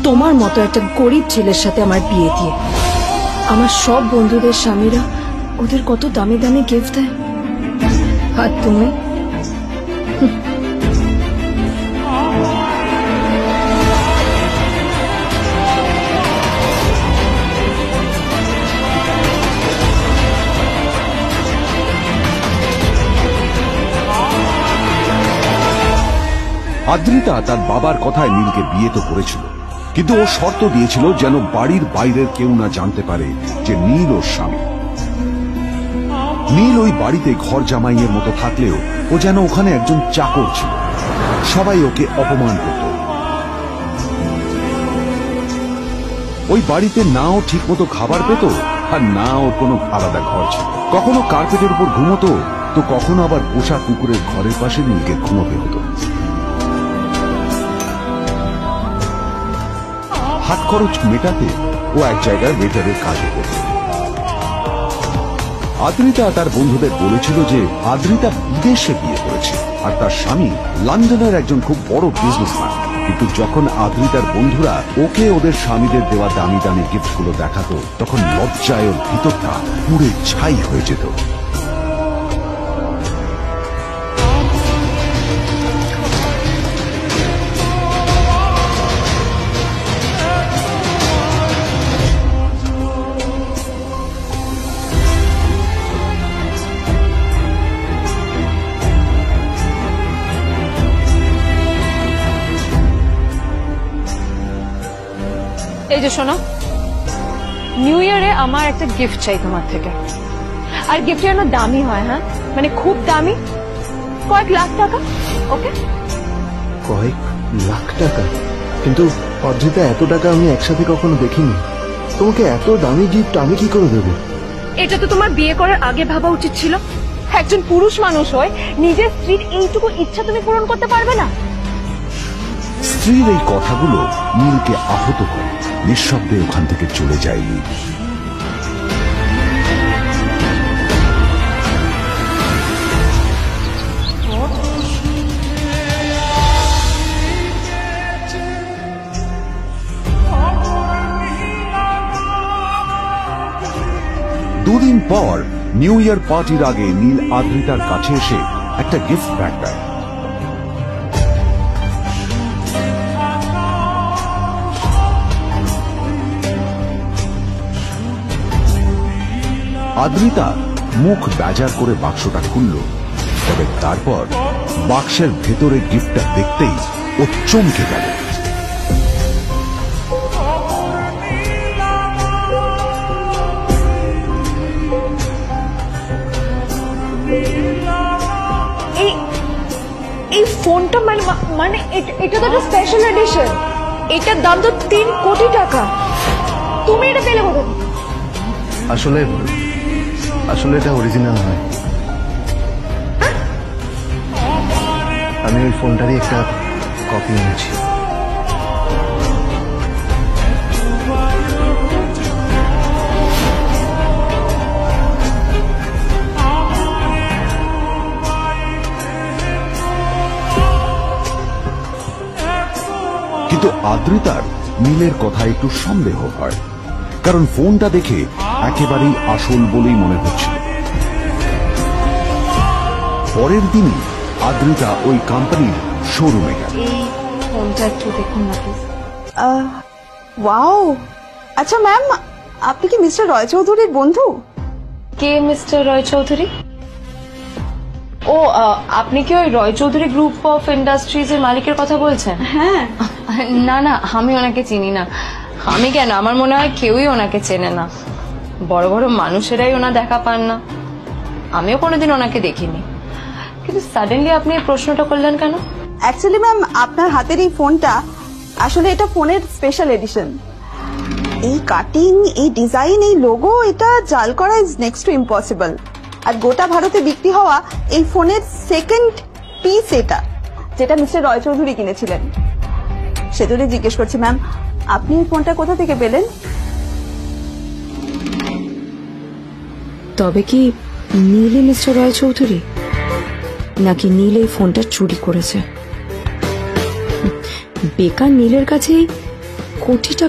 তোমার মতো একটা গরিব ছেলের সাথে আমার বিয়ে দিয়ে। আমার সব বন্ধুদের স্বামীরা ওদের কত দামি দামি গিফট দেয়, আর তুমি আদ্রিতা তার বাবার কথায় নীলকে বিয়ে তো করেছিল, কিন্তু ও শর্ত দিয়েছিল যেন বাড়ির বাইরের কেউ না জানতে পারে যে নীল ওর স্বামী। নীল ওই বাড়িতে ঘর জামাইয়ের মতো থাকলেও ও যেন ওখানে একজন চাকর ছিল। সবাই ওকে অপমান করত। ওই বাড়িতে না ও ঠিক মতো খাবার পেত, আর না ওর কোনো আলাদা ঘর ছিল। কখনো কার্পেটের উপর ঘুমতো, তো কখনো আবার পোষা কুকুরের ঘরের পাশে নীলকে ঘুমোতে হতো। হাত খরচ মেটাতে ও এক জায়গায় ওয়েটারের কাজও করত। আদ্রিতা তার বন্ধুদের বলেছিল যে আদ্রিতা বিদেশে বিয়ে করেছে, আর তার স্বামী লন্ডনের একজন খুব বড় বিজনেসম্যান। কিন্তু যখন আদ্রিতার বন্ধুরা ওকে ওদের স্বামীদের দেওয়া দামি দামি গিফটগুলো দেখাতো, তখন লজ্জায় ওর ভিতরটা পুড়ে ছাই হয়ে যেত। এই যে শোনো, নিউ ইয়ারে আমার একটা গিফট চাই তোমার থেকে। আর গিফট যেন দামি হয়, হ্যাঁ, মানে খুব দামি, কয়েক লাখ টাকা। ওকে? কয়েক লাখ টাকা? কিন্তু অদ্রিতা, এত টাকা আমি একসাথে কখনো দেখিনি। তোমাকে এত দামি গিফট আমি কি করে দেবো? এটা তো তোমার বিয়ে করার আগে ভাবা উচিত ছিল। একজন পুরুষ মানুষ হয়ে নিজের স্ত্রীর এইটুকু ইচ্ছা তুমি পূরণ করতে পারবে না? স্ত্রীর এই কথাগুলো নীলকে আহত করে। নিঃশব্দে ওখান থেকে চলে যায় নীল। দুদিন পর নিউ ইয়ার পার্টির আগে নীল আদ্রিতার কাছে এসে একটা গিফট ব্যাগ দেয়। আদ্রিতা মুখ বেজার করে বাক্সটা খুলল, তবে তারপর বাক্সের ভেতরে গিফটটা দেখতেই ও চমকে গেল। এই ফোনটা মানে এটা তো একটা স্পেশাল এডিশন। এটার দাম তো 3 কোটি টাকা। তুমি এটা পেলে কোথা থেকে? আসলে এটা অরিজিনাল নয়। আমি ওই ফোনটারই একটা কপি এনেছি। কিন্তু আদ্রিতার নীলের কথা একটু সন্দেহ হয়, কারণ ফোনটা দেখে একেবারেই আসল বলেই মনে হচ্ছিল। পরের দিনই আদ্রিতা ওই কোম্পানির শোরুমে গেল। এই ফোনটা একটু দেখুন না প্লিজ। ওয়াও, আচ্ছা ম্যাম, আপনি কি মিস্টার রয় চৌধুরীর বন্ধু? কে মিস্টার রয় চৌধুরী? ও, আপনি কি ওই রয় চৌধুরী গ্রুপ অফ ইন্ডাস্ট্রিজ এর মালিকের কথা বলছেন? হ্যাঁ। না না, আমি ওনাকে চিনি না। আমি কেন, আমার মনে হয় কেউই ওনাকে চেনে না। বড় বড় মানুষেরাই ওনা দেখা পান না। আমিও কোনোদিন ওনাকে দেখিনি, কিন্তু সাডেনলি আপনি এই প্রশ্নটা করলেন কেন? অ্যাকচুয়ালি ম্যাম, আপনার হাতের এই ফোনটা আসলে এটা ফোনের স্পেশাল এডিশন। এই কাটিং, এই ডিজাইন, এই লোগো, এটা জাল করা ইজ নেক্সট টু ইম্পসিবল। আর গোটা ভারতে বিক্রি হওয়া এই ফোনের সেকেন্ড পিস এটা, যেটা মিস্টার রয় চৌধুরী কিনেছিলেন। সেজন্য জিজ্ঞেস করছি ম্যাম, আপনি এই ফোনটা কোথা থেকে পেলেন? তবে কি নীলই মিস্টার রয় চৌধুরী, নাকি নীল এই ফোনটা চুরি করেছে? বেকার নীলের কাছেই কোটি টাকার